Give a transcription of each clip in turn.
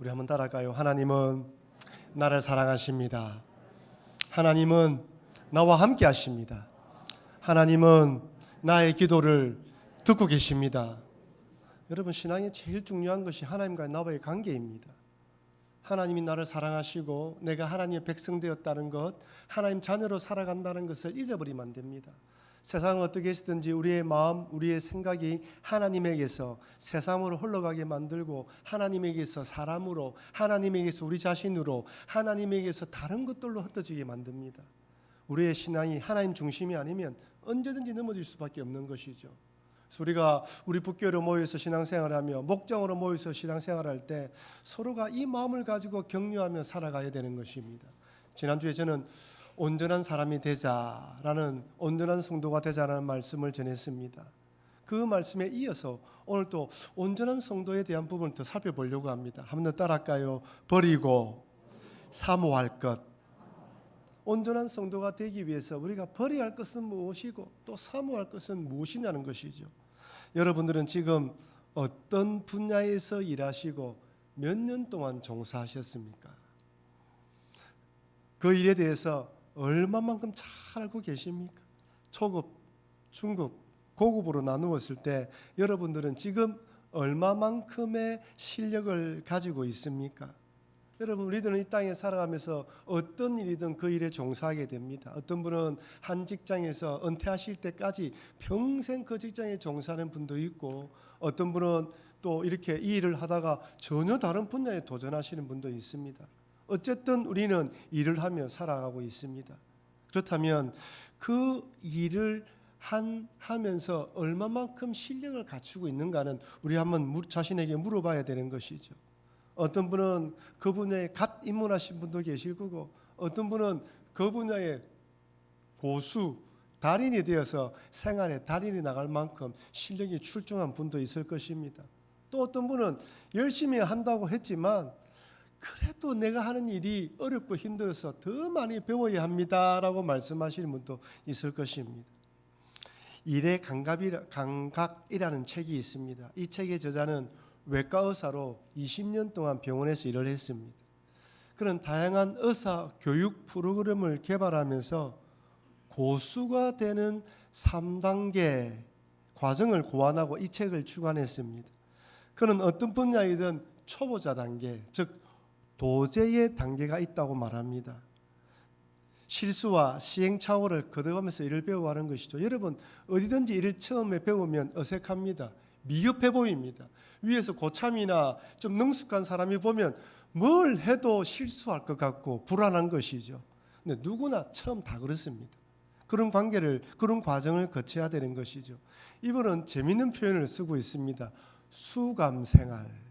우리 한번 따라할까요? 하나님은 나를 사랑하십니다. 하나님은 나와 함께 하십니다. 하나님은 나의 기도를 듣고 계십니다. 여러분, 신앙의 제일 중요한 것이 하나님과 나와의 관계입니다. 하나님이 나를 사랑하시고 내가 하나님의 백성 되었다는 것, 하나님 자녀로 살아간다는 것을 잊어버리면 안 됩니다. 세상은 어떻게 했든지 우리의 마음, 우리의 생각이 하나님에게서 세상으로 흘러가게 만들고 하나님에게서 사람으로, 하나님에게서 우리 자신으로, 하나님에게서 다른 것들로 흩어지게 만듭니다. 우리의 신앙이 하나님 중심이 아니면 언제든지 넘어질 수밖에 없는 것이죠. 그래서 우리가 우리 북교로 모여서 신앙생활을 하며 목장으로 모여서 신앙생활을 할 때 서로가 이 마음을 가지고 격려하며 살아가야 되는 것입니다. 지난주에 저는 온전한 사람이 되자라는, 온전한 성도가 되자라는 말씀을 전했습니다. 그 말씀에 이어서 오늘 또 온전한 성도에 대한 부분을 더 살펴보려고 합니다. 한 번 더 따라할까요? 버리고 사모할 것. 온전한 성도가 되기 위해서 우리가 버려야 할 것은 무엇이고 또 사모할 것은 무엇이냐는 것이죠. 여러분들은 지금 어떤 분야에서 일하시고 몇 년 동안 종사하셨습니까? 그 일에 대해서 얼마만큼 잘 알고 계십니까? 초급, 중급, 고급으로 나누었을 때 여러분들은 지금 얼마만큼의 실력을 가지고 있습니까? 여러분, 우리들은 이 땅에 살아가면서 어떤 일이든 그 일에 종사하게 됩니다. 어떤 분은 한 직장에서 은퇴하실 때까지 평생 그 직장에 종사하는 분도 있고, 어떤 분은 또 이렇게 이 일을 하다가 전혀 다른 분야에 도전하시는 분도 있습니다. 어쨌든 우리는 일을 하며 살아가고 있습니다. 그렇다면 그 일을 하면서 얼마만큼 실력을 갖추고 있는가는 우리 한번 자신에게 물어봐야 되는 것이죠. 어떤 분은 그 분야에 갓 입문하신 분도 계실 거고, 어떤 분은 그 분야의 고수, 달인이 되어서 생활에 달인이 나갈 만큼 실력이 출중한 분도 있을 것입니다. 또 어떤 분은 열심히 한다고 했지만 그래도 내가 하는 일이 어렵고 힘들어서 더 많이 배워야 합니다라고 말씀하시는 분도 있을 것입니다. 일의 감각이라는 책이 있습니다. 이 책의 저자는 외과 의사로 20년 동안 병원에서 일을 했습니다. 그런 다양한 의사 교육 프로그램을 개발하면서 고수가 되는 3단계 과정을 고안하고 이 책을 출간했습니다. 그는 어떤 분야이든 초보자 단계, 즉 도제의 단계가 있다고 말합니다. 실수와 시행착오를 거듭하면서 일을 배워가는 것이죠. 여러분, 어디든지 일을 처음에 배우면 어색합니다. 미흡해 보입니다. 위에서 고참이나 좀 능숙한 사람이 보면 뭘 해도 실수할 것 같고 불안한 것이죠. 근데 누구나 처음 다 그렇습니다. 그런 그런 과정을 거쳐야 되는 것이죠. 이분은 재미있는 표현을 쓰고 있습니다. 수감생활.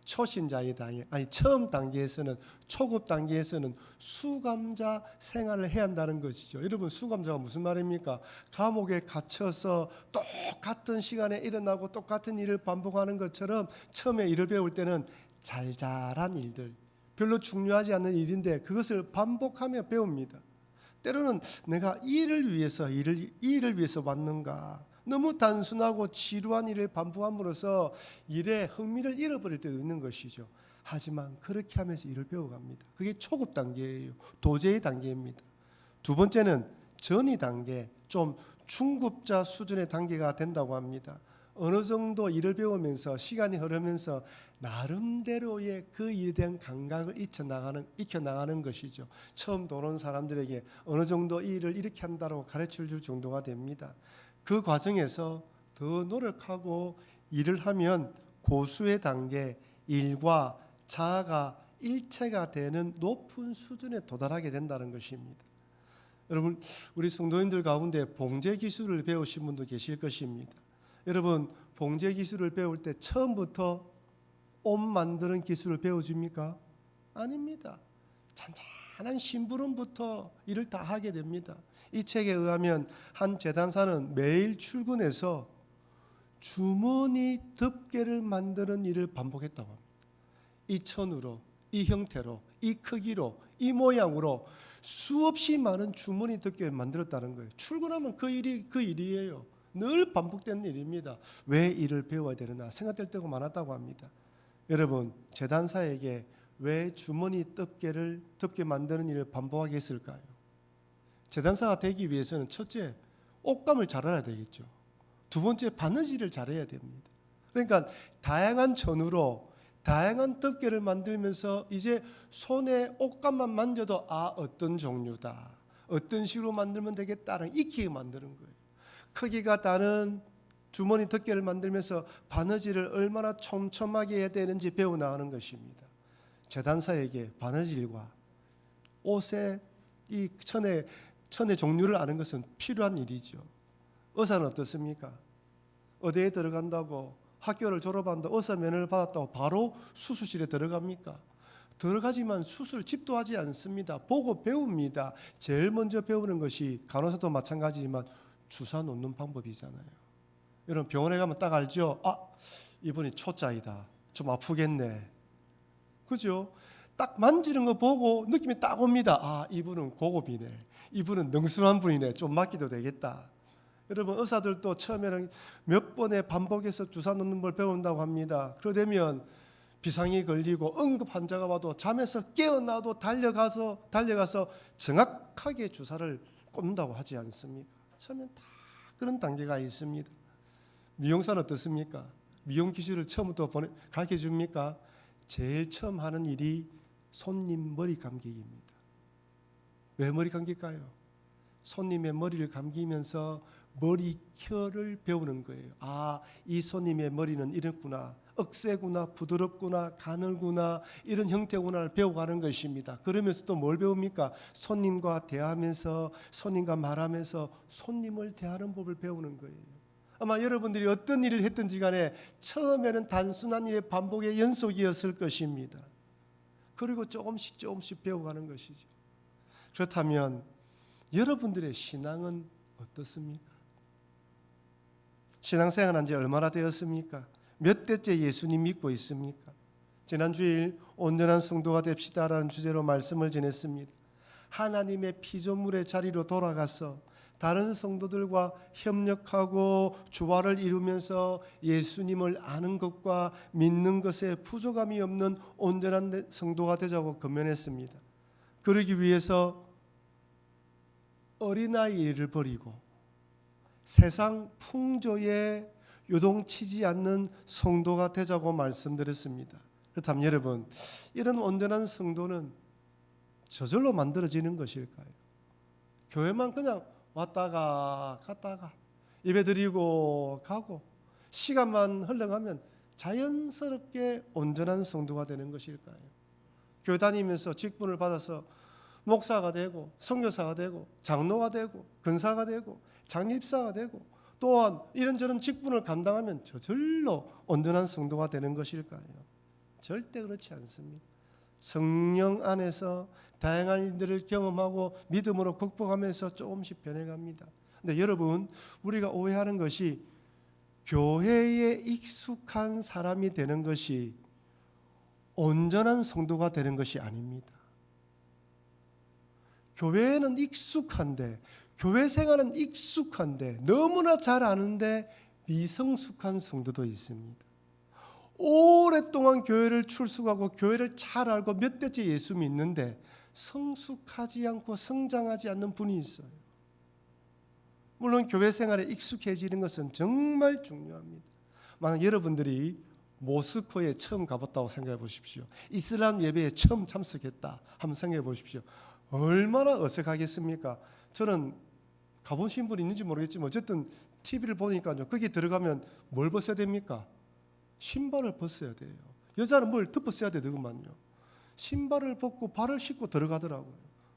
초신자의 단계, 처음 단계에서는, 초급 단계에서는 수감자 생활을 해야 한다는 것이죠. 여러분, 수감자가 무슨 말입니까? 감옥에 갇혀서 똑같은 시간에 일어나고 똑같은 일을 반복하는 것처럼 처음에 일을 배울 때는 잘잘한 일들, 별로 중요하지 않는 일인데 그것을 반복하며 배웁니다. 때로는 내가 이 일을 위해서 왔는가? 너무 단순하고 지루한 일을 반복함으로써 일에 흥미를 잃어버릴 때도 있는 것이죠. 하지만 그렇게 하면서 일을 배워갑니다. 그게 초급 단계예요. 도제의 단계입니다. 두 번째는 전이 단계, 좀 중급자 수준의 단계가 된다고 합니다. 어느 정도 일을 배우면서 시간이 흐르면서 나름대로의 그 일에 대한 감각을 익혀나가는 것이죠. 처음 들어오는 사람들에게 어느 정도 이 일을 이렇게 한다고 가르쳐줄 정도가 됩니다. 그 과정에서 더 노력하고 일을 하면 고수의 단계, 일과 자아가 일체가 되는 높은 수준에 도달하게 된다는 것입니다. 여러분, 우리 성도님들 가운데 봉제 기술을 배우신 분도 계실 것입니다. 여러분, 봉제 기술을 배울 때 처음부터 옷 만드는 기술을 배워줍니까? 아닙니다. 잔잔한 심부름부터 일을 다 하게 됩니다. 이 책에 의하면 한 제단사는 매일 출근해서 주머니 덮개를 만드는 일을 반복했다고 합니다. 이 천으로, 이 형태로, 이 크기로, 이 모양으로 수없이 많은 주머니 덮개를 만들었다는 거예요. 출근하면 그 일이에요. 늘 반복되는 일입니다. 왜 일을 배워야 되느냐 생각될 때가 많았다고 합니다. 여러분, 제단사에게 왜 주머니 덮개 만드는 일을 반복하게 했을까요? 제단사가 되기 위해서는 첫째, 옷감을 잘 알아야 되겠죠. 두 번째, 바느질을 잘해야 됩니다. 그러니까 다양한 전으로 다양한 덮개를 만들면서 이제 손에 옷감만 만져도 어떤 종류다, 어떤 식으로 만들면 되겠다는 익히게 만드는 거예요. 크기가 다른 주머니 덮개를 만들면서 바느질을 얼마나 촘촘하게 해야 되는지 배워나가는 것입니다. 제단사에게 바느질과 옷의 이 천의 종류를 아는 것은 필요한 일이죠. 의사는 어떻습니까? 의대에 들어간다고, 학교를 졸업한다고, 의사 면허를 받았다고 바로 수술실에 들어갑니까? 들어가지만 수술 집도하지 않습니다. 보고 배웁니다. 제일 먼저 배우는 것이 간호사도 마찬가지지만 주사 놓는 방법이잖아요. 여러분, 병원에 가면 딱 알죠? 이분이 초짜이다, 좀 아프겠네, 그죠? 딱 만지는 거 보고 느낌이 딱 옵니다. 이분은 고급이네, 이분은 능숙한 분이네, 좀 맡기도 되겠다. 여러분, 의사들도 처음에는 몇 번의 반복해서 주사 놓는 걸 배운다고 합니다. 그러면 비상이 걸리고 응급 환자가 와도 잠에서 깨어나도 달려가서 정확하게 주사를 꽂는다고 하지 않습니까? 처음엔 다 그런 단계가 있습니다. 미용사는 어떻습니까? 미용 기술을 처음부터 가르쳐 줍니까? 제일 처음 하는 일이 손님 머리 감기기입니다. 왜 머리 감길까요? 손님의 머리를 감기면서 머리결을 배우는 거예요. 이 손님의 머리는 이렇구나, 억세구나, 부드럽구나, 가늘구나, 이런 형태구나를 배워가는 것입니다. 그러면서 또 뭘 배웁니까? 손님과 대하면서, 손님과 말하면서 손님을 대하는 법을 배우는 거예요. 아마 여러분들이 어떤 일을 했든지 간에 처음에는 단순한 일의 반복의 연속이었을 것입니다. 그리고 조금씩 배워가는 것이죠. 그렇다면 여러분들의 신앙은 어떻습니까? 신앙생활 한 지 얼마나 되었습니까? 몇 대째 예수님 믿고 있습니까? 지난 주일 온전한 성도가 됩시다라는 주제로 말씀을 전했습니다. 하나님의 피조물의 자리로 돌아가서 다른 성도들과 협력하고 조화를 이루면서 예수님을 아는 것과 믿는 것에 부족함이 없는 온전한 성도가 되자고 권면했습니다. 그러기 위해서 어린아이 일을 버리고 세상 풍조에 요동치지 않는 성도가 되자고 말씀드렸습니다. 그렇다면 여러분, 이런 온전한 성도는 저절로 만들어지는 것일까요? 교회만 그냥 왔다가 갔다가 예배 드리고 가고 시간만 흘러가면 자연스럽게 온전한 성도가 되는 것일까요? 교회 다니면서 직분을 받아서 목사가 되고 선교사가 되고 장로가 되고 근사가 되고 장립사가 되고 또한 이런저런 직분을 감당하면 저절로 온전한 성도가 되는 것일까요? 절대 그렇지 않습니다. 성령 안에서 다양한 일들을 경험하고 믿음으로 극복하면서 조금씩 변해갑니다. 근데 여러분, 우리가 오해하는 것이 교회에 익숙한 사람이 되는 것이 온전한 성도가 되는 것이 아닙니다. 교회는 익숙한데, 교회 생활은 익숙한데, 너무나 잘 아는데 미성숙한 성도도 있습니다. 오랫동안 교회를 출석하고 교회를 잘 알고 몇 대째 예수 믿는데 성숙하지 않고 성장하지 않는 분이 있어요. 물론 교회 생활에 익숙해지는 것은 정말 중요합니다. 만약 여러분들이 모스크에 처음 가봤다고 생각해 보십시오. 이슬람 예배에 처음 참석했다 한번 생각해 보십시오. 얼마나 어색하겠습니까? 저는 가보신 분이 있는지 모르겠지만 어쨌든 TV를 보니까요, 거기 들어가면 뭘 벗어야 됩니까? 신발을 벗어야 돼요. 여자는 뭘 덮어써야 되더구만요. 신발을 벗고 발을 씻고 들어가더라고요.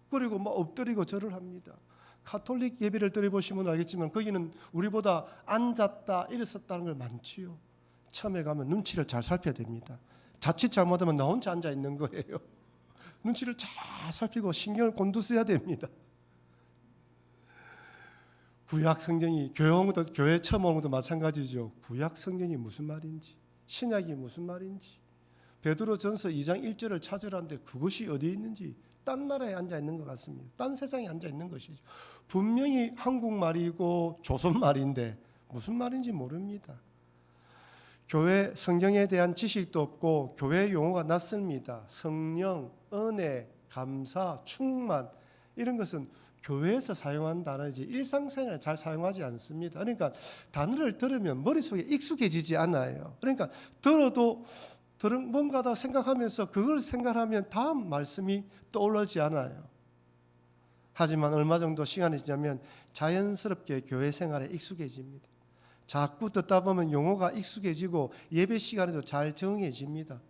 그리고 막 엎드리고 절을 합니다. 가톨릭 예배를 드려보시면 알겠지만 거기는 우리보다 앉았다 일어섰다는 걸 많지요. 처음에 가면 눈치를 잘 살펴야 됩니다. 자칫 잘못하면 나 혼자 앉아 있는 거예요. 눈치를 잘 살피고 신경을 곤두서야 됩니다. 구약 성경이 교회 처음 온 것도 마찬가지죠. 구약 성경이 무슨 말인지, 신약이 무슨 말인지, 베드로전서 2장 1절을 찾으라는데 그것이 어디에 있는지 딴 나라에 앉아 있는 것 같습니다. 딴 세상에 앉아 있는 것이죠. 분명히 한국말이고 조선말인데 무슨 말인지 모릅니다. 교회 성경에 대한 지식도 없고 교회 용어가 낯섭니다. 성령, 은혜, 감사, 충만 이런 것은 교회에서 사용하는 단어이지 일상생활에 잘 사용하지 않습니다. 그러니까 단어를 들으면 머릿속에 익숙해지지 않아요. 그러니까 들어도 뭔가 더 생각하면서 그걸 생각하면 다음 말씀이 떠오르지 않아요. 하지만 얼마 정도 시간이 지나면 자연스럽게 교회 생활에 익숙해집니다. 자꾸 듣다 보면 용어가 익숙해지고 예배 시간에도 잘 정해집니다.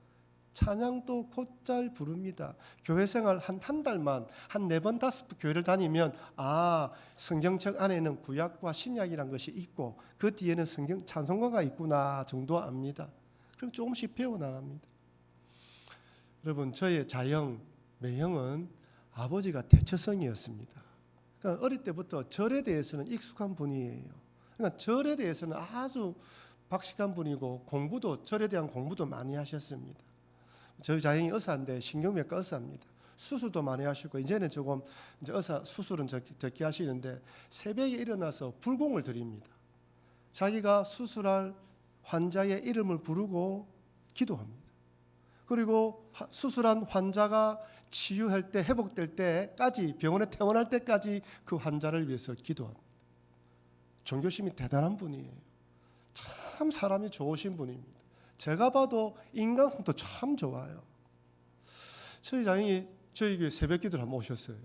찬양도 곧잘 부릅니다. 교회 생활 한 달만 한 4번 5번 교회를 다니면 성경책 안에는 구약과 신약이란 것이 있고 그 뒤에는 성경 찬송가가 있구나 정도 압니다. 그럼 조금씩 배워나갑니다. 여러분, 저의 자형, 매형은 아버지가 대처성이었습니다. 그러니까 어릴 때부터 절에 대해서는 익숙한 분이에요. 그러니까 절에 대해서는 아주 박식한 분이고 절에 대한 공부도 많이 하셨습니다. 저희 자형이 의사인데 신경외과 의사입니다. 수술도 많이 하시고 이제는 조금 의사 수술은 적게 하시는데 새벽에 일어나서 불공을 드립니다. 자기가 수술할 환자의 이름을 부르고 기도합니다. 그리고 수술한 환자가 치유할 때 회복될 때까지 병원에 퇴원할 때까지 그 환자를 위해서 기도합니다. 종교심이 대단한 분이에요. 참 사람이 좋으신 분입니다. 제가 봐도 인간성도 참 좋아요. 저희 자녀이 저희 교회 새벽기도를 한번 오셨어요.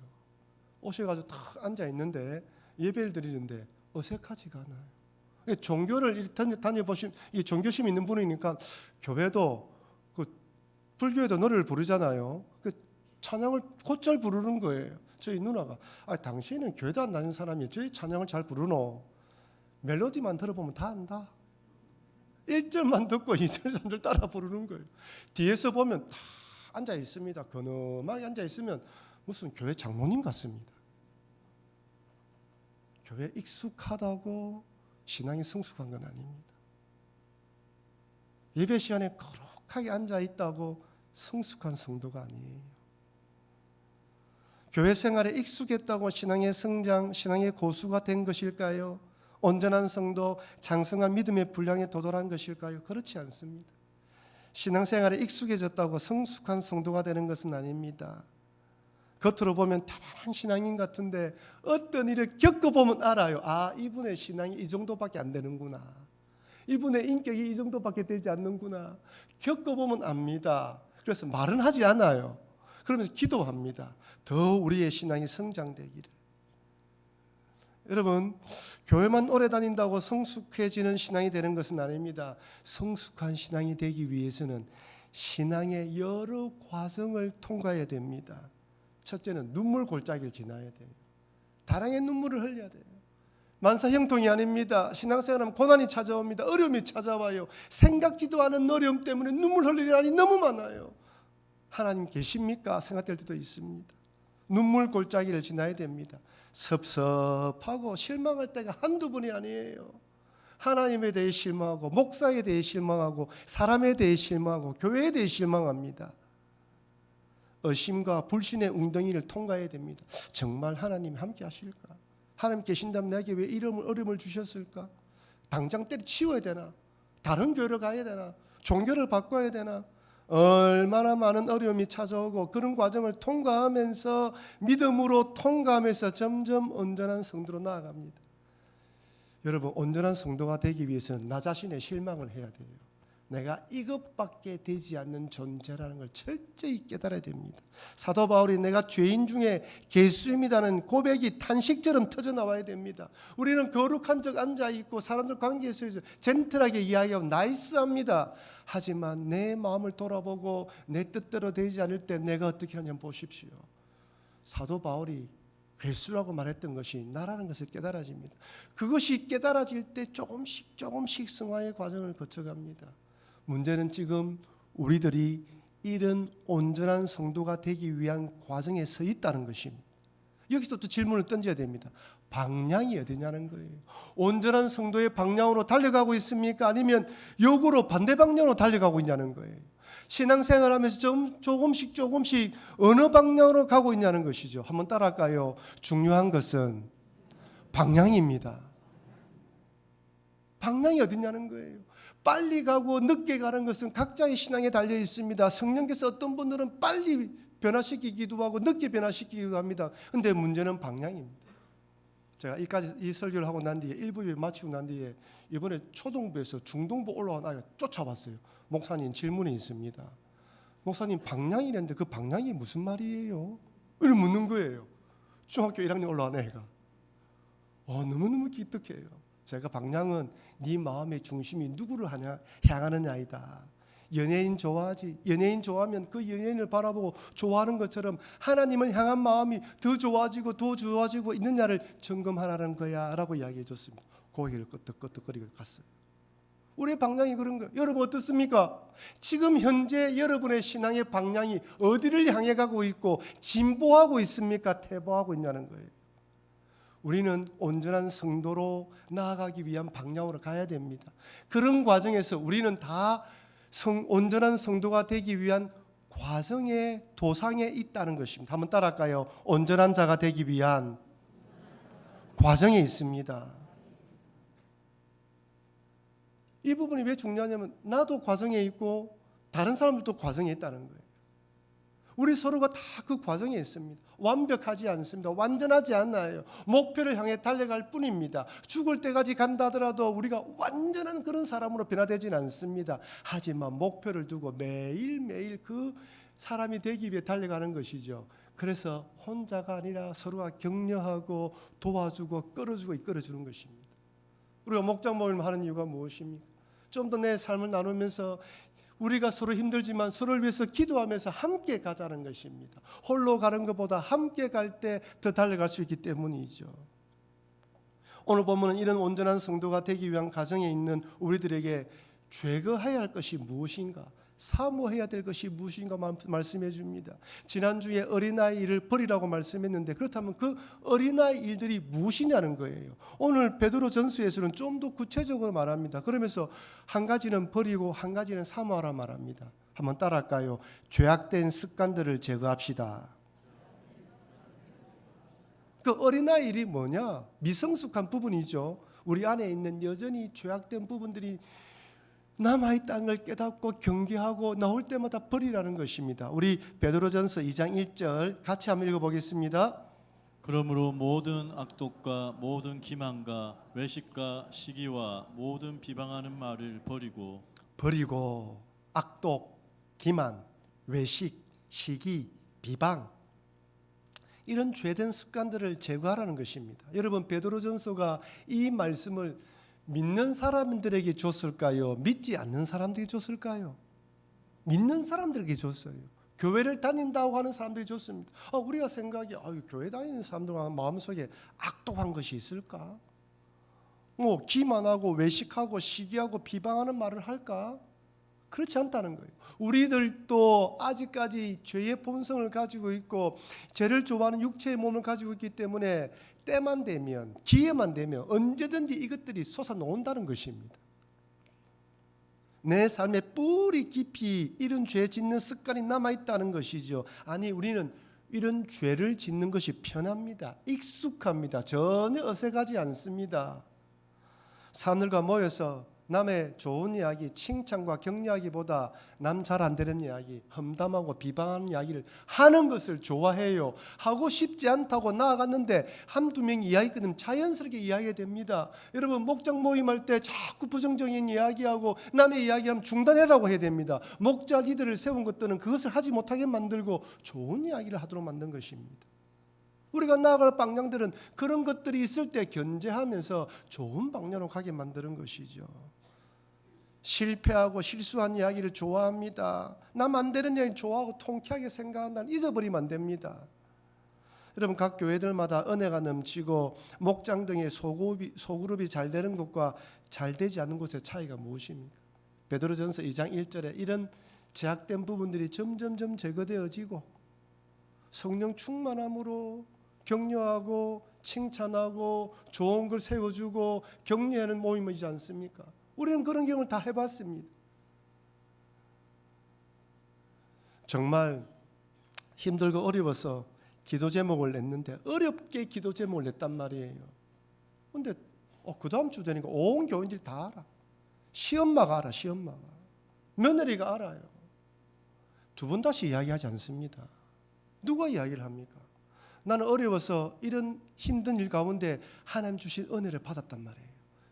오셔가지고 탁 앉아 있는데 예배를 드리는데 어색하지가 않아요. 종교를 다녀보시면 종교심 있는 분이니까 교회도 불교에도 노래를 부르잖아요. 찬양을 곧잘 부르는 거예요. 저희 누나가 당신은 교회도 안 다니는 사람이 저희 찬양을 잘 부르노? 멜로디만 들어보면 다 안다. 1절만 듣고 2절 3절 따라 부르는 거예요. 뒤에서 보면 다 앉아 있습니다. 근엄하게 앉아 있으면 무슨 교회 장로님 같습니다. 교회 익숙하다고 신앙이 성숙한 건 아닙니다. 예배 시간에 거룩하게 앉아 있다고 성숙한 성도가 아니에요. 교회 생활에 익숙했다고 신앙의 성장, 신앙의 고수가 된 것일까요? 온전한 성도, 장성한 믿음의 분량에 도달한 것일까요? 그렇지 않습니다. 신앙생활에 익숙해졌다고 성숙한 성도가 되는 것은 아닙니다. 겉으로 보면 대단한 신앙인 같은데 어떤 일을 겪어보면 알아요. 이분의 신앙이 이 정도밖에 안 되는구나. 이분의 인격이 이 정도밖에 되지 않는구나. 겪어보면 압니다. 그래서 말은 하지 않아요. 그러면서 기도합니다. 더 우리의 신앙이 성장되기를. 여러분, 교회만 오래 다닌다고 성숙해지는 신앙이 되는 것은 아닙니다. 성숙한 신앙이 되기 위해서는 신앙의 여러 과정을 통과해야 됩니다. 첫째는 눈물 골짜기를 지나야 돼요. 다량의 눈물을 흘려야 돼요. 만사 형통이 아닙니다. 신앙생활하면 고난이 찾아옵니다. 어려움이 찾아와요. 생각지도 않은 어려움 때문에 눈물 흘릴 날이 너무 많아요. 하나님 계십니까? 생각될 때도 있습니다. 눈물 골짜기를 지나야 됩니다. 섭섭하고 실망할 때가 한두 번이 아니에요. 하나님에 대해 실망하고 목사에 대해 실망하고 사람에 대해 실망하고 교회에 대해 실망합니다. 의심과 불신의 웅덩이를 통과해야 됩니다. 정말 하나님이 함께 하실까? 하나님 계신다면 내게 왜 이런 어려움을 주셨을까? 당장 때려치워야 되나? 다른 교회로 가야 되나? 종교를 바꿔야 되나? 얼마나 많은 어려움이 찾아오고 그런 과정을 통과하면서 믿음으로 통과하면서 점점 온전한 성도로 나아갑니다. 여러분, 온전한 성도가 되기 위해서는 나 자신의 실망을 해야 돼요. 내가 이것밖에 되지 않는 존재라는 걸 철저히 깨달아야 됩니다. 사도 바울이 내가 죄인 중에 괴수입니다는 고백이 탄식처럼 터져나와야 됩니다. 우리는 거룩한 척 앉아있고 사람들 관계에서 젠틀하게 이야기하고 나이스합니다. 하지만 내 마음을 돌아보고 내 뜻대로 되지 않을 때 내가 어떻게 하냐면 보십시오. 사도 바울이 괴수라고 말했던 것이 나라는 것을 깨달아집니다. 그것이 깨달아질 때 조금씩 승화의 과정을 거쳐갑니다. 문제는 지금 우리들이 이런 온전한 성도가 되기 위한 과정에 서 있다는 것입니다. 여기서 또 질문을 던져야 됩니다. 방향이 어디냐는 거예요. 온전한 성도의 방향으로 달려가고 있습니까? 아니면 역으로 반대 방향으로 달려가고 있냐는 거예요. 신앙생활하면서 조금씩 어느 방향으로 가고 있냐는 것이죠. 한번 따라할까요? 중요한 것은 방향입니다. 방향이 어디냐는 거예요. 빨리 가고 늦게 가는 것은 각자의 신앙에 달려 있습니다. 성령께서 어떤 분들은 빨리 변화시키기도 하고 늦게 변화시키기도 합니다. 그런데 문제는 방향입니다. 제가 이 설교를 하고 난 뒤에 1부 예배 마치고 난 뒤에 이번에 초동부에서 중동부 올라온 아이가 쫓아왔어요. 목사님 질문이 있습니다. 목사님 방향이랬는데 그 방향이 무슨 말이에요? 이렇게 묻는 거예요. 중학교 1학년 올라온 애가. 너무너무 기특해요. 제가 방향은 네 마음의 중심이 누구를 향하느냐이다. 연예인 좋아하지. 연예인 좋아하면 그 연예인을 바라보고 좋아하는 것처럼 하나님을 향한 마음이 더 좋아지고 있느냐를 점검하라는 거야 라고 이야기해 줬습니다. 고개를 끄덕끄덕거리고 갔어요. 우리의 방향이 그런 거예요. 여러분 어떻습니까? 지금 현재 여러분의 신앙의 방향이 어디를 향해 가고 있고 진보하고 있습니까? 퇴보하고 있냐는 거예요. 우리는 온전한 성도로 나아가기 위한 방향으로 가야 됩니다. 그런 과정에서 우리는 다 온전한 성도가 되기 위한 과정의 도상에 있다는 것입니다. 한번 따라할까요? 온전한 자가 되기 위한 과정에 있습니다. 이 부분이 왜 중요하냐면 나도 과정에 있고 다른 사람들도 과정에 있다는 거예요. 우리 서로가 다 그 과정에 있습니다. 완벽하지 않습니다. 완전하지 않아요. 목표를 향해 달려갈 뿐입니다. 죽을 때까지 간다 하더라도 우리가 완전한 그런 사람으로 변화되지는 않습니다. 하지만 목표를 두고 매일매일 그 사람이 되기 위해 달려가는 것이죠. 그래서 혼자가 아니라 서로가 격려하고 도와주고 끌어주고 이끌어주는 것입니다. 우리가 목장 모임을 하는 이유가 무엇입니까? 좀 더 내 삶을 나누면서 우리가 서로 힘들지만 서로를 위해서 기도하면서 함께 가자는 것입니다. 홀로 가는 것보다 함께 갈 때 더 달려갈 수 있기 때문이죠. 오늘 본문은 이런 온전한 성도가 되기 위한 과정에 있는 우리들에게 죄거해야 할 것이 무엇인가, 사모해야 될 것이 무엇인가 말씀해 줍니다. 지난주에 어린아이 일을 버리라고 말씀했는데 그렇다면 그 어린아이 일들이 무엇이냐는 거예요. 오늘 베드로 전서에서는 좀 더 구체적으로 말합니다. 그러면서 한 가지는 버리고 한 가지는 사모하라 말합니다. 한번 따라할까요? 죄악된 습관들을 제거합시다. 그 어린아이 일이 뭐냐? 미성숙한 부분이죠. 우리 안에 있는 여전히 죄악된 부분들이 남아있다는 걸 깨닫고 경계하고 나올 때마다 버리라는 것입니다. 우리 베드로전서 2장 1절 같이 한번 읽어보겠습니다. 그러므로 모든 악독과 모든 기만과 외식과 시기와 모든 비방하는 말을 버리고 악독, 기만, 외식, 시기, 비방 이런 죄된 습관들을 제거하라는 것입니다. 여러분 베드로전서가 이 말씀을 믿는 사람들에게 줬을까요? 믿지 않는 사람들에게 줬을까요? 믿는 사람들에게 줬어요. 교회를 다닌다고 하는 사람들이 줬습니다. 우리가 생각이 교회 다니는 사람들 마음속에 악독한 것이 있을까? 기만하고 외식하고 시기하고 비방하는 말을 할까? 그렇지 않다는 거예요. 우리들도 아직까지 죄의 본성을 가지고 있고 죄를 좋아하는 육체의 몸을 가지고 있기 때문에 때만 되면 기회만 되면 언제든지 이것들이 솟아나온다는 것입니다. 내 삶의 뿌리 깊이 이런 죄 짓는 습관이 남아있다는 것이죠. 아니 우리는 이런 죄를 짓는 것이 편합니다. 익숙합니다. 전혀 어색하지 않습니다. 사람들과 모여서 남의 좋은 이야기, 칭찬과 격려하기보다 남 잘 안 되는 이야기, 험담하고 비방하는 이야기를 하는 것을 좋아해요. 하고 싶지 않다고 나아갔는데 한두 명이 이야기 끊으면 자연스럽게 이야기가 됩니다. 여러분 목장 모임할 때 자꾸 부정적인 이야기하고 남의 이야기하면 중단해라고 해야 됩니다. 목자 리더를 세운 것들은 그것을 하지 못하게 만들고 좋은 이야기를 하도록 만든 것입니다. 우리가 나아갈 방향들은 그런 것들이 있을 때 견제하면서 좋은 방향으로 가게 만드는 것이죠. 실패하고 실수한 이야기를 좋아합니다. 남 안 되는 이야기를 좋아하고 통쾌하게 생각한다는 잊어버리면 안 됩니다. 여러분 각 교회들마다 은혜가 넘치고 목장 등의 소그룹이 잘 되는 것과 잘 되지 않는 곳의 차이가 무엇입니까? 베드로전서 2장 1절에 이런 제약된 부분들이 점점점 제거되어지고 성령 충만함으로 격려하고 칭찬하고 좋은 걸 세워주고 격려하는 모임이지 않습니까? 우리는 그런 경험을 다 해봤습니다. 정말 힘들고 어려워서 기도 제목을 냈는데 어렵게 기도 제목을 냈단 말이에요. 그런데 그 다음 주 되니까 온 교인들이 다 알아. 시엄마가 알아. 시엄마가. 며느리가 알아요. 두 번 다시 이야기하지 않습니다. 누가 이야기를 합니까? 나는 어려워서 이런 힘든 일 가운데 하나님 주신 은혜를 받았단 말이에요.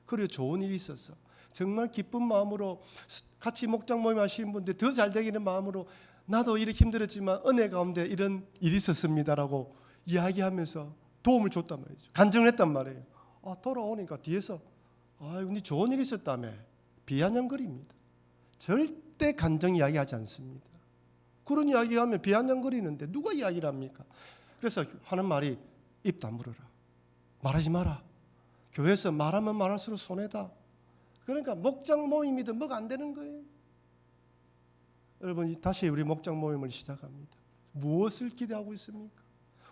그리고 좋은 일이 있었어. 정말 기쁜 마음으로 같이 목장 모임 하신 분들 더 잘 되기는 마음으로 나도 이렇게 힘들었지만 은혜 가운데 이런 일이 있었습니다라고 이야기하면서 도움을 줬단 말이죠. 간증을 했단 말이에요. 돌아오니까 뒤에서 네 좋은 일이 있었다며 비아냥거립니다. 절대 간증 이야기하지 않습니다. 그런 이야기하면 비아냥거리는데 누가 이야기를 합니까? 그래서 하는 말이 입 다물어라. 말하지 마라. 교회에서 말하면 말할수록 손해다. 그러니까 목장 모임이든 뭐가 안 되는 거예요. 여러분 다시 우리 목장 모임을 시작합니다. 무엇을 기대하고 있습니까?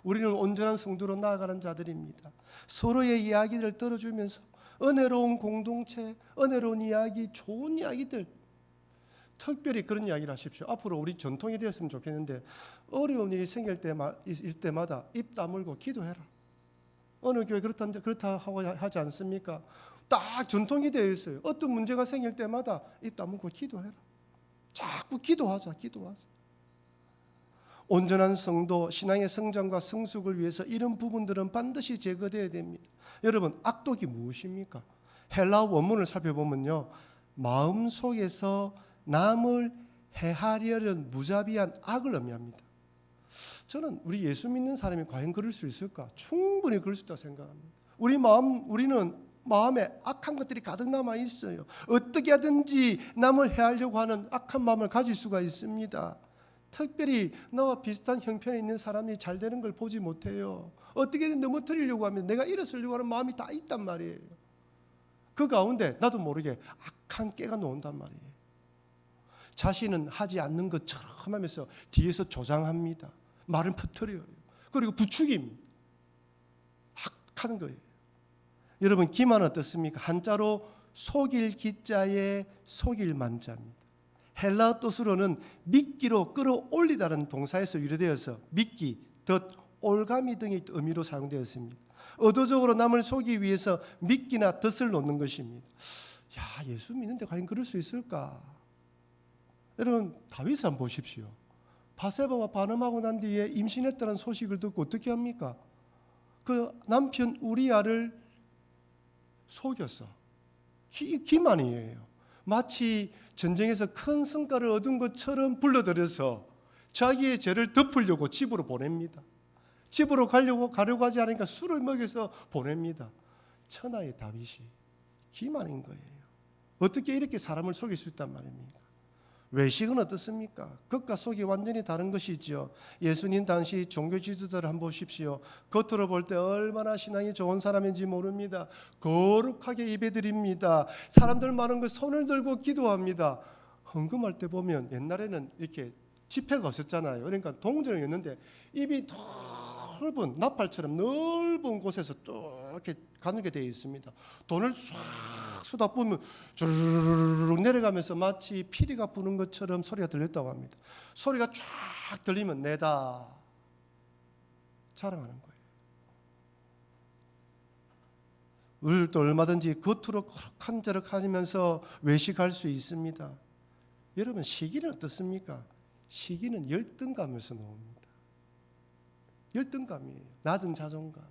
우리는 온전한 성도로 나아가는 자들입니다. 서로의 이야기를 들어주면서 은혜로운 공동체, 은혜로운 이야기, 좋은 이야기들 특별히 그런 이야기를 하십시오. 앞으로 우리 전통이 되었으면 좋겠는데 어려운 일이 생길 때마다 입 다물고 기도해라. 어느 교회 그렇다 하고 하지 않습니까? 딱 전통이 되어 있어요. 어떤 문제가 생길 때마다 입 다물고 기도해라. 자꾸 기도하자. 온전한 성도, 신앙의 성장과 성숙을 위해서 이런 부분들은 반드시 제거되어야 됩니다. 여러분 악독이 무엇입니까? 헬라어 원문을 살펴보면요. 마음속에서 남을 해하려는 무자비한 악을 의미합니다. 저는 우리 예수 믿는 사람이 과연 그럴 수 있을까? 충분히 그럴 수 있다고 생각합니다. 우리는 마음에 악한 것들이 가득 남아 있어요. 어떻게 하든지 남을 해하려고 하는 악한 마음을 가질 수가 있습니다. 특별히 나와 비슷한 형편에 있는 사람이 잘 되는 걸 보지 못해요. 어떻게든 넘어뜨리려고 하면 내가 일어서려고 하는 마음이 다 있단 말이에요. 그 가운데 나도 모르게 악한 깨가 놓은단 말이에요. 자신은 하지 않는 것처럼 하면서 뒤에서 조장합니다. 말을 퍼뜨려요. 그리고 부추깁니다. 악한 거예요. 여러분 기만 어떻습니까? 한자로 속일 기자에 속일 만자입니다. 헬라어 뜻으로는 미끼로 끌어올리다는 동사에서 유래되어서 미끼, 덫, 올가미 등의 의미로 사용되었습니다. 의도적으로 남을 속이기 위해서 미끼나 덫을 놓는 것입니다. 예수 믿는데 과연 그럴 수 있을까? 여러분 다윗을 한번 보십시오. 바세바와 반음하고 난 뒤에 임신했다는 소식을 듣고 어떻게 합니까? 그 남편 우리아를 속였어. 기만이에요. 마치 전쟁에서 큰 성과를 얻은 것처럼 불러들여서 자기의 죄를 덮으려고 집으로 보냅니다. 집으로 가려고 하지 않으니까 술을 먹여서 보냅니다. 천하의 다윗이 기만인 거예요. 어떻게 이렇게 사람을 속일 수 있단 말입니까? 외식은 어떻습니까? 겉과 속이 완전히 다른 것이죠. 예수님 당시 종교 지도자를 한번 보십시오. 겉으로 볼 때 얼마나 신앙이 좋은 사람인지 모릅니다. 거룩하게 예배드립니다. 사람들 많은 거 손을 들고 기도합니다. 헌금할 때 보면 옛날에는 이렇게 지폐가 없었잖아요. 그러니까 동전이었는데 입이 넓은 나팔처럼 넓은 곳에서 이렇게 가늘게 되어 있습니다. 돈을 싹 쏟아부으면 주르륵 내려가면서 마치 피리가 부는 것처럼 소리가 들렸다고 합니다. 소리가 쫙 들리면 내다 자랑하는 거예요. 우리도 얼마든지 겉으로 한저럭하면서 외식할 수 있습니다. 여러분 시기는 어떻습니까? 시기는 열등감에서 나옵니다. 열등감이에요. 낮은 자존감.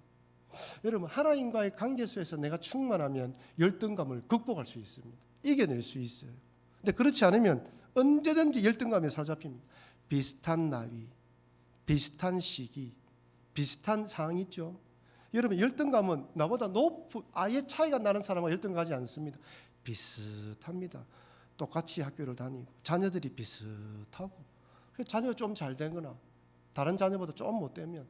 여러분 하나님과의 관계 속에서 내가 충만하면 열등감을 극복할 수 있습니다. 이겨낼 수 있어요. 근데 그렇지 않으면 언제든지 열등감에 사로잡힙니다. 비슷한 나이, 비슷한 시기, 비슷한 상황이 있죠. 여러분 열등감은 나보다 아예 차이가 나는 사람과 열등하지 않습니다. 비슷합니다. 똑같이 학교를 다니고 자녀들이 비슷하고 자녀가 좀 잘 되거나 다른 자녀보다 좀 못되면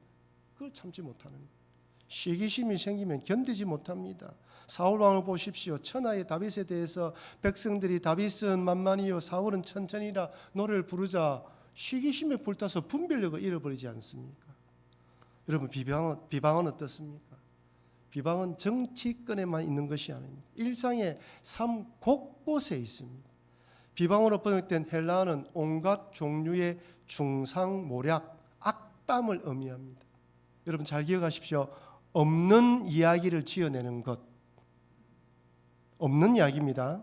그걸 참지 못하는 거예요. 시기심이 생기면 견디지 못합니다. 사울왕을 보십시오. 천하의 다윗에 대해서 백성들이 다윗은 만만히요 사울은 천천히라 노래를 부르자 시기심에 불타서 분별력을 잃어버리지 않습니까? 여러분 비방은 어떻습니까? 비방은 정치권에만 있는 것이 아닙니다. 일상의 삶 곳곳에 있습니다. 비방으로 번역된 헬라어는 온갖 종류의 중상모략, 악담을 의미합니다. 여러분 잘 기억하십시오. 없는 이야기를 지어내는 것, 없는 이야기입니다.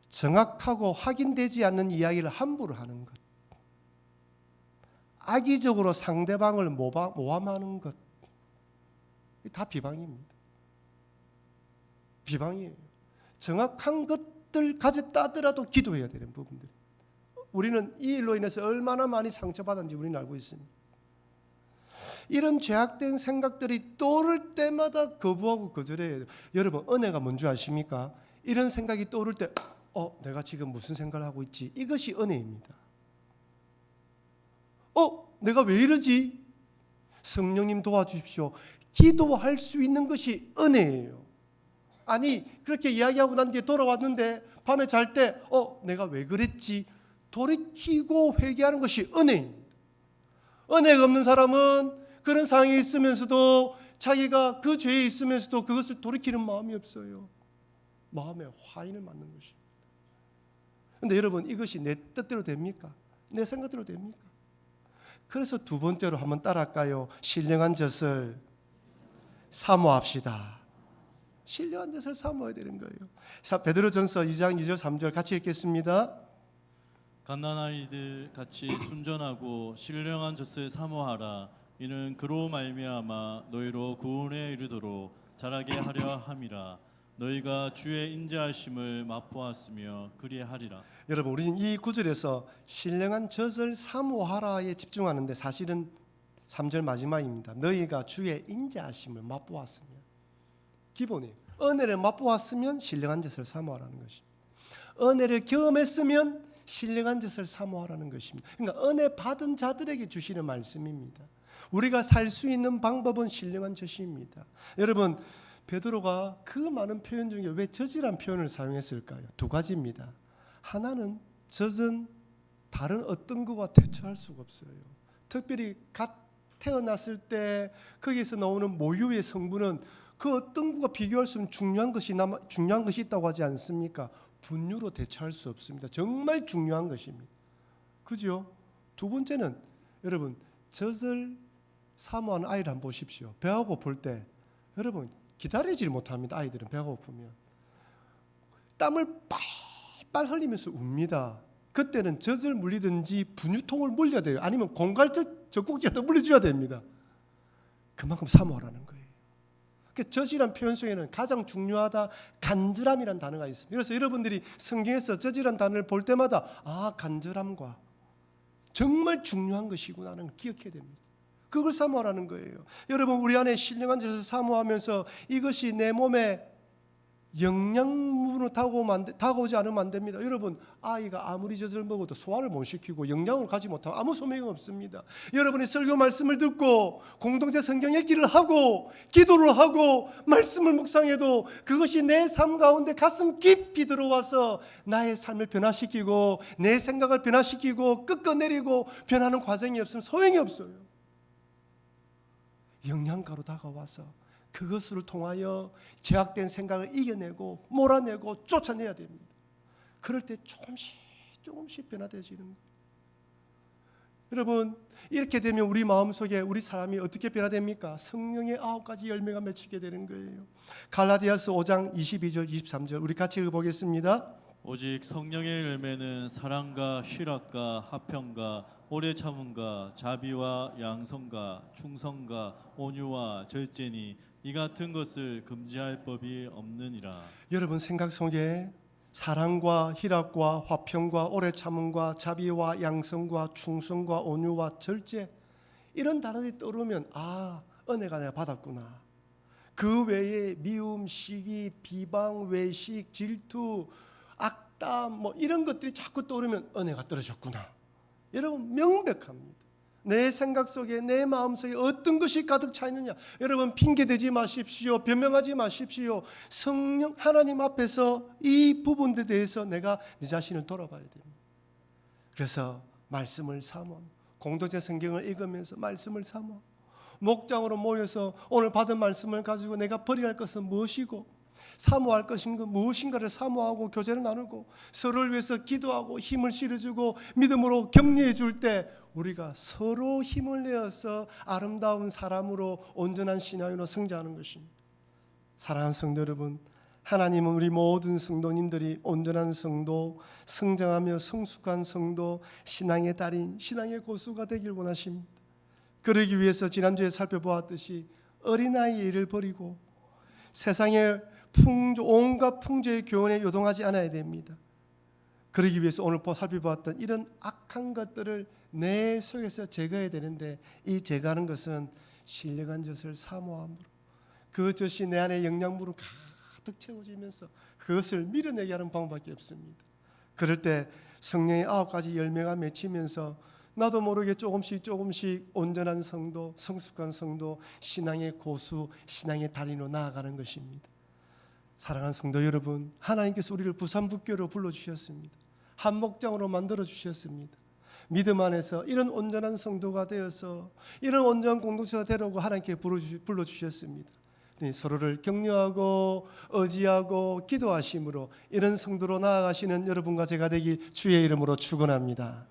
정확하고 확인되지 않는 이야기를 함부로 하는 것, 악의적으로 상대방을 모함하는 것, 다 비방입니다. 비방이에요. 정확한 것들 가졌다 하더라도 기도해야 되는 부분들. 우리는 이 일로 인해서 얼마나 많이 상처받았는지 우리는 알고 있습니다. 이런 죄악된 생각들이 떠오를 때마다 거부하고 거절해야 돼요. 여러분, 은혜가 뭔지 아십니까? 이런 생각이 떠오를 때 내가 지금 무슨 생각을 하고 있지? 이것이 은혜입니다. 내가 왜 이러지? 성령님 도와주십시오. 기도할 수 있는 것이 은혜예요. 아니, 그렇게 이야기하고 난 뒤에 돌아왔는데 밤에 잘 때 내가 왜 그랬지? 돌이키고 회개하는 것이 은혜입니다. 은혜가 없는 사람은 그런 상황에 있으면서도 자기가 그 죄에 있으면서도 그것을 돌이키는 마음이 없어요. 마음에 화인을 맞는 것입니다. 그런데 여러분, 이것이 내 뜻대로 됩니까? 내 생각대로 됩니까? 그래서 두 번째로 한번 따라할까요? 신령한 젖을 사모합시다. 신령한 젖을 사모해야 되는 거예요. 베드로전서 2장 2절 3절 같이 읽겠습니다. 갓난아이들 같이 순전하고 신령한 젖을 사모하라. 이는 그로 말미암아 너희로 구원에 이르도록 자라게 하려 함이라. 너희가 주의 인자하심을 맛보았으며 그리하리라. 여러분, 우리는 이 구절에서 신령한 젖을 사모하라에 집중하는데 사실은 3절 마지막입니다. 너희가 주의 인자하심을 맛보았으면, 기본이에요. 은혜를 맛보았으면 신령한 젖을 사모하라는 것입니다. 은혜를 경험했으면 신령한 젖을 사모하라는 것입니다. 그러니까 은혜 받은 자들에게 주시는 말씀입니다. 우리가 살 수 있는 방법은 신령한 젖입니다. 여러분, 베드로가 그 많은 표현 중에 왜 젖이란 표현을 사용했을까요? 두 가지입니다. 하나는 젖은 다른 어떤 것과 대처할 수가 없어요. 특별히 갓 태어났을 때 거기에서 나오는 모유의 성분은 그 어떤 것과 비교할 수 없는 중요한 것이 있다고 하지 않습니까? 분유로 대처할 수 없습니다. 정말 중요한 것입니다. 그죠? 두 번째는 여러분, 젖을 사모하는 아이를 한번 보십시오. 배가 고플 때 여러분 기다리질 못합니다. 아이들은 배가 고프면 땀을 빨빨 흘리면서 웁니다. 그때는 젖을 물리든지 분유통을 물려야 돼요. 아니면 공갈젖 젖꼭지라도 물려줘야 됩니다. 그만큼 사모하라는 거예요. 젖이란 표현 속에는 가장 중요하다 간절함이란 단어가 있습니다. 그래서 여러분들이 성경에서 젖이란 단어를 볼 때마다 간절함과 정말 중요한 것이구나는 기억해야 됩니다. 그걸 사모하라는 거예요. 여러분, 우리 안에 신령한 젖을 사모하면서 이것이 내 몸에 영양분으로 다가오지 않으면 안 됩니다. 여러분, 아이가 아무리 젖을 먹어도 소화를 못 시키고 영양을 가지 못하면 아무 소용이 없습니다. 여러분이 설교 말씀을 듣고 공동체 성경 읽기를 하고 기도를 하고 말씀을 묵상해도 그것이 내 삶 가운데 가슴 깊이 들어와서 나의 삶을 변화시키고 내 생각을 변화시키고 꺾어내리고 변하는 과정이 없으면 소용이 없어요. 영양가로 다가와서 그것을 통하여 죄악된 생각을 이겨내고 몰아내고 쫓아내야 됩니다. 그럴 때 조금씩 변화되어지는 거예요. 여러분, 이렇게 되면 우리 마음속에 우리 사람이 어떻게 변화됩니까? 성령의 9가지 열매가 맺히게 되는 거예요. 갈라디아서 5장 22절 23절 우리 같이 읽어보겠습니다. 오직 성령의 열매는 사랑과 희락과 화평과 오래 참음과 자비와 양성과 충성과 온유와 절제니 이 같은 것을 금지할 법이 없느니라. 여러분 생각 속에 사랑과 희락과 화평과 오래 참음과 자비와 양성과 충성과 온유와 절제 이런 단어들이 떠오르면 은혜가 내가 받았구나. 그 외에 미움, 시기, 비방, 외식, 질투, 악담 이런 것들이 자꾸 떠오르면 은혜가 떨어졌구나. 여러분 명백합니다. 내 생각 속에 내 마음 속에 어떤 것이 가득 차 있느냐. 여러분 핑계대지 마십시오. 변명하지 마십시오. 성령 하나님 앞에서 이 부분에 대해서 내가 내 자신을 돌아봐야 됩니다. 그래서 말씀을 사모, 공동체 성경을 읽으면서 말씀을 사모, 목장으로 모여서 오늘 받은 말씀을 가지고 내가 버려야 할 것은 무엇이고 사모할 것인 것 무엇인가를 사모하고 교제를 나누고 서로를 위해서 기도하고 힘을 실어주고 믿음으로 격려해 줄 때 우리가 서로 힘을 내어서 아름다운 사람으로 온전한 신앙으로 성장하는 것입니다. 사랑하는 성도 여러분, 하나님은 우리 모든 성도님들이 온전한 성도, 성장하며 성숙한 성도, 신앙의 달인, 신앙의 고수가 되길 원하십니다. 그러기 위해서 지난주에 살펴보았듯이 어린아이의 일을 버리고 세상의 온갖 풍조의 교훈에 요동하지 않아야 됩니다. 그러기 위해서 오늘 살펴보았던 이런 악한 것들을 내 속에서 제거해야 되는데, 이 제거하는 것은 신령한 젖을 사모함으로, 그 젖이 내 안에 영양분으로 가득 채워지면서 그것을 밀어내게 하는 방법밖에 없습니다. 그럴 때 성령의 9가지 열매가 맺히면서 나도 모르게 조금씩 온전한 성도, 성숙한 성도, 신앙의 고수, 신앙의 달인으로 나아가는 것입니다. 사랑하는 성도 여러분, 하나님께서 우리를 부산북교로 불러주셨습니다. 한 목장으로 만들어주셨습니다. 믿음 안에서 이런 온전한 성도가 되어서 이런 온전한 공동체가 되려고 하나님께 불러주셨습니다. 서로를 격려하고 의지하고 기도하심으로 이런 성도로 나아가시는 여러분과 제가 되길 주의 이름으로 축원합니다.